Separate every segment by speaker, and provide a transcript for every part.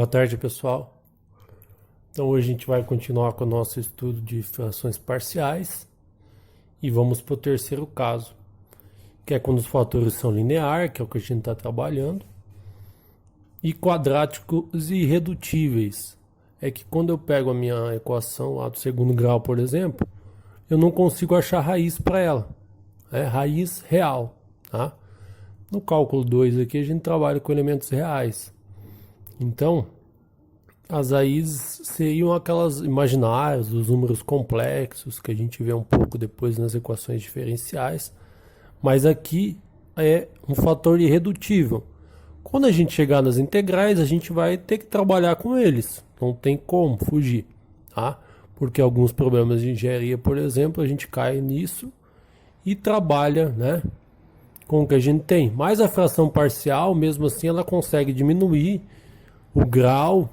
Speaker 1: Boa tarde, pessoal. Então hoje a gente vai continuar com o nosso estudo de frações parciais e vamos para o terceiro caso, que é quando os fatores são lineares, que é o que a gente está trabalhando, e quadráticos e irredutíveis. É que quando eu pego a minha equação lá do segundo grau, por exemplo, eu não consigo achar raiz para ela, raiz real, tá? No cálculo 2 aqui a gente trabalha com elementos reais. Então, as raízes seriam aquelas imaginárias, os números complexos, que a gente vê um pouco depois nas equações diferenciais. Mas aqui é um fator irredutível. Quando a gente chegar nas integrais, a gente vai ter que trabalhar com eles. Não tem como fugir, tá? Porque alguns problemas de engenharia, por exemplo, a gente cai nisso e trabalha, né, com o que a gente tem. Mas a fração parcial, mesmo assim, ela consegue diminuir o grau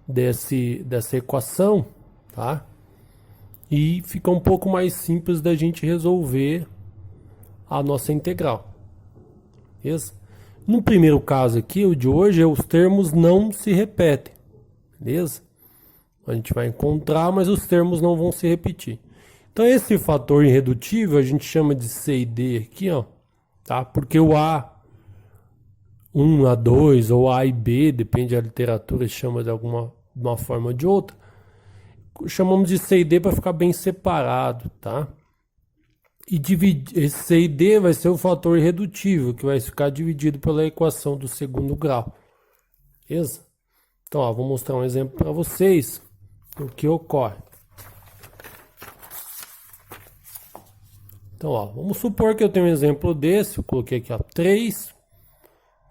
Speaker 1: dessa equação, tá? E fica um pouco mais simples da gente resolver a nossa integral. Beleza? No primeiro caso aqui, o de hoje, os termos não se repetem. Beleza? A gente vai encontrar, mas os termos não vão se repetir. Então esse fator irredutível a gente chama de C e D aqui, ó, tá? Porque o A1, A2 ou A e B, depende da literatura, chama de uma forma ou de outra. Chamamos de C e D para ficar bem separado, tá? E esse C e D vai ser o fator irredutível, que vai ficar dividido pela equação do segundo grau. Beleza? Então, ó, vou mostrar um exemplo para vocês do que ocorre. Então, ó, vamos supor que eu tenho um exemplo desse, eu coloquei aqui, ó, 3,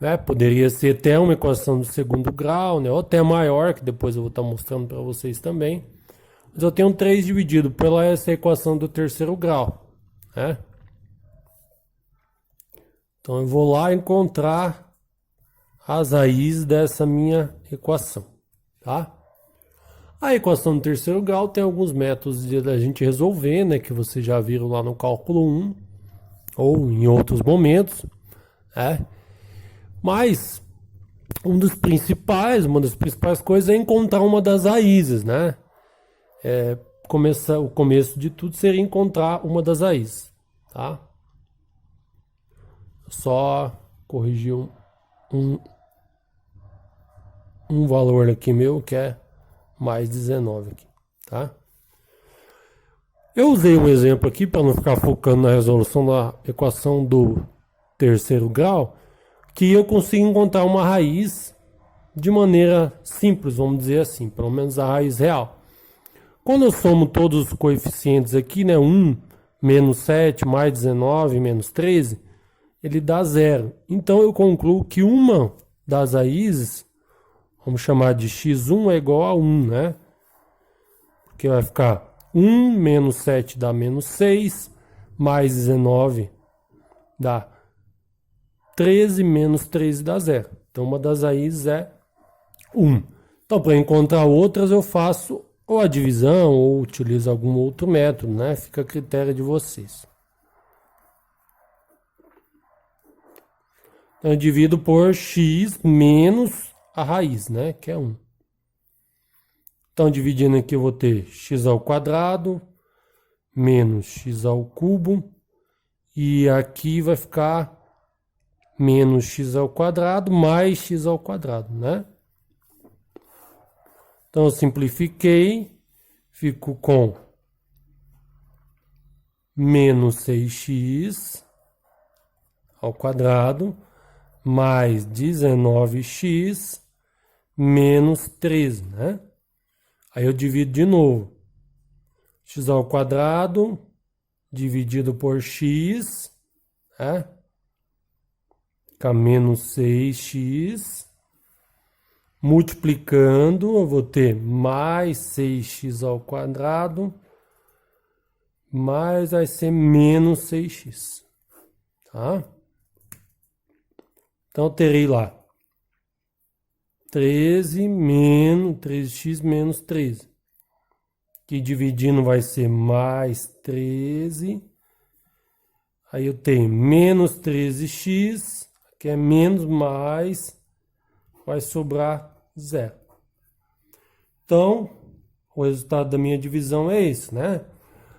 Speaker 1: né? Poderia ser até uma equação do segundo grau, né? Ou até maior, que depois eu vou estar mostrando para vocês também. Mas eu tenho 3 dividido pela essa equação do terceiro grau, né? Então eu vou lá encontrar as raízes dessa minha equação, tá? A equação do terceiro grau tem alguns métodos de a gente resolver, né? Que vocês já viram lá no cálculo 1 ou em outros momentos, né? Mas uma das principais coisas é encontrar uma das raízes, né? O começo de tudo seria encontrar uma das raízes, tá? Só corrigir um valor aqui meu, que é mais 19 aqui, tá? Eu usei um exemplo aqui para não ficar focando na resolução da equação do terceiro grau, que eu consigo encontrar uma raiz de maneira simples, vamos dizer assim, pelo menos a raiz real. Quando eu somo todos os coeficientes aqui, né, 1, menos 7, mais 19, menos 13, ele dá 0. Então eu concluo que uma das raízes, vamos chamar de x1 é igual a 1, né? Porque vai ficar 1 menos 7 dá menos 6, mais 19 dá 13, menos 13 dá 0. Então uma das raízes é 1. Então para encontrar outras eu faço ou a divisão ou utilizo algum outro método, né? Fica a critério de vocês. Então eu divido por x menos a raiz, né? Que é 1. Então dividindo aqui eu vou ter x ao quadrado menos x ao cubo. E aqui vai ficar menos x ao quadrado mais x ao quadrado, né? Então eu simplifiquei, fico com menos 6x ao quadrado mais 19x menos 13, né? Aí eu divido de novo. X ao quadrado dividido por x, né? Fica menos 6x. Multiplicando, eu vou ter mais 6x ao quadrado, mais vai ser menos 6x, tá? Então eu terei lá 13x menos 13, que dividindo vai ser mais 13, aí eu tenho menos 13x, que é menos mais, vai sobrar 0. Então, o resultado da minha divisão é esse, né?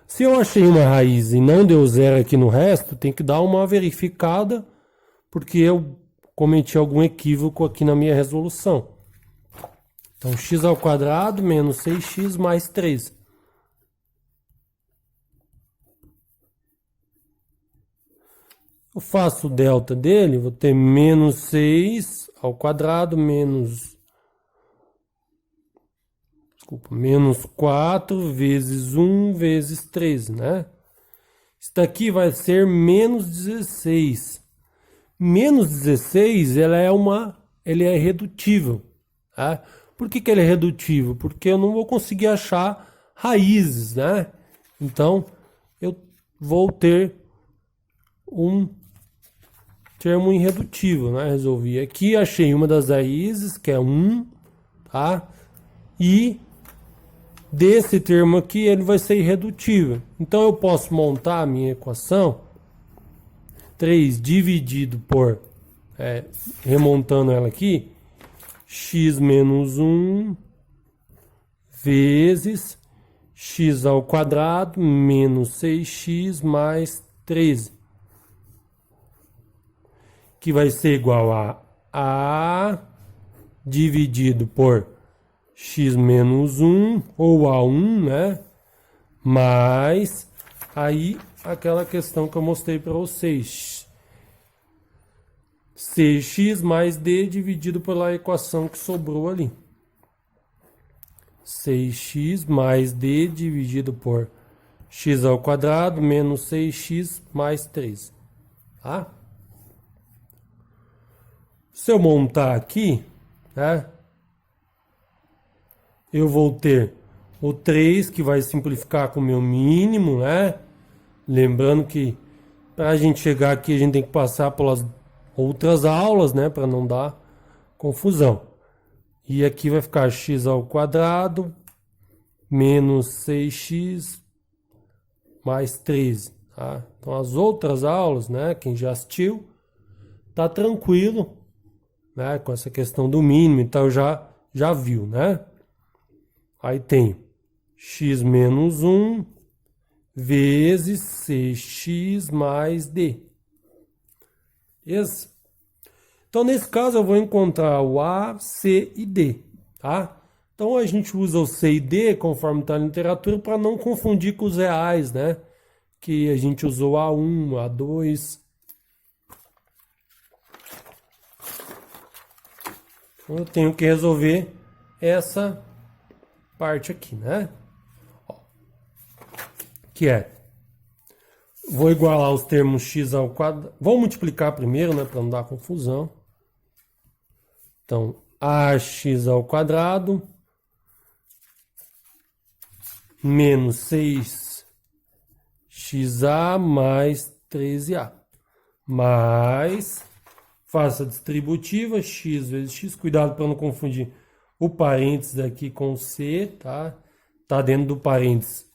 Speaker 1: Se eu achei uma raiz e não deu 0 aqui no resto, tem que dar uma verificada, porque eu cometi algum equívoco aqui na minha resolução. Então, x² menos 6x mais 13. Eu faço o delta dele, vou ter menos 6² menos 4 vezes 1 vezes 13, né? Isso daqui vai ser menos 16. Menos 16, ele é redutível, tá? Por que ele é redutível? Porque eu não vou conseguir achar raízes, né? Então, eu vou ter um termo irredutível, né? Resolvi aqui, achei uma das raízes, que é 1, tá? E desse termo aqui, ele vai ser irredutível. Então, eu posso montar a minha equação 3 dividido por, remontando ela aqui, x menos 1 vezes x² menos 6x mais 13. Que vai ser igual a dividido por x menos 1, ou A1, né? Mais, aí, aquela questão que eu mostrei para vocês. Cx mais d dividido pela equação que sobrou ali. 6x mais d dividido por x² menos 6x mais 3. Tá? Se eu montar aqui, né, eu vou ter o 3, que vai simplificar com o meu mínimo, né? Lembrando que para a gente chegar aqui, a gente tem que passar pelas outras aulas, né? Para não dar confusão. E aqui vai ficar x² menos 6x mais 13. Tá? Então, as outras aulas, né? Quem já assistiu, tá tranquilo, né? Com essa questão do mínimo, então já viu, né? Aí tem x menos 1 vezes cx mais d. Beleza? Então, nesse caso, eu vou encontrar o A, C e D, tá? Então, a gente usa o C e D, conforme está na literatura, para não confundir com os reais, né? Que a gente usou A1, A2. Então, eu tenho que resolver essa parte aqui, né? Ó, que é, vou igualar os termos x², vou multiplicar primeiro, né, para não dar confusão. Então, ax² menos 6xa mais 13a, mais, faça a distributiva, x vezes x, cuidado para não confundir o parênteses aqui com o C, tá? Tá dentro do parênteses.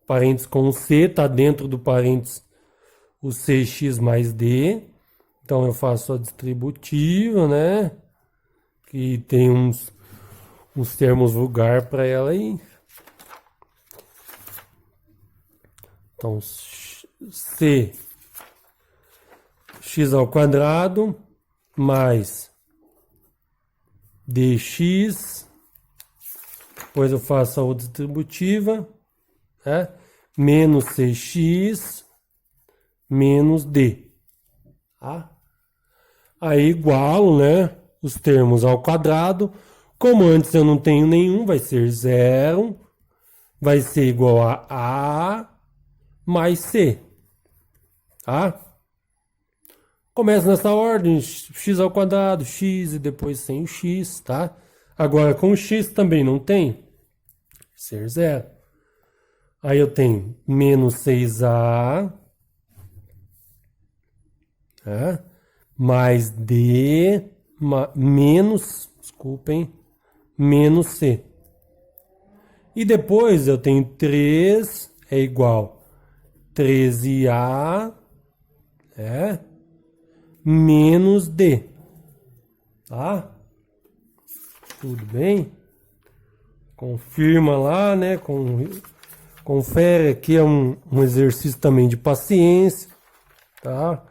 Speaker 1: Parênteses com o C, tá dentro do parênteses o cx mais d. Então, eu faço a distributiva, né? Que tem uns termos vulgar para ela aí. Então, C x² mais dx, depois eu faço a outra distributiva, né? Menos cx menos d. Tá? Aí igualo, né, os termos ao quadrado. Como antes eu não tenho nenhum, vai ser 0. Vai ser igual a mais c. Tá? Começa nessa ordem, x² x e depois sem o x, tá? Agora com o x também não tem, vai ser 0. Aí eu tenho menos 6a, tá? Mais d, menos, desculpem, menos c. E depois eu tenho 3 é igual 13a, menos d, tá? tudo bem. Confirma lá, né? Confere aqui, é um exercício também de paciência, tá?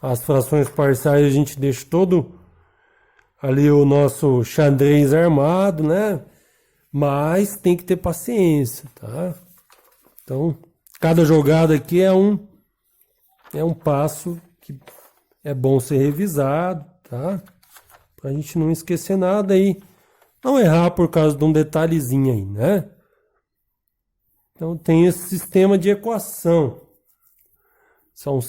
Speaker 1: As frações parciais a gente deixa todo ali o nosso xadrez armado, né? Mas tem que ter paciência, tá? Então, cada jogada aqui é um passo que é bom ser revisado, tá? Pra gente não esquecer nada aí, não errar por causa de um detalhezinho aí, né? Então tem esse sistema de equação. São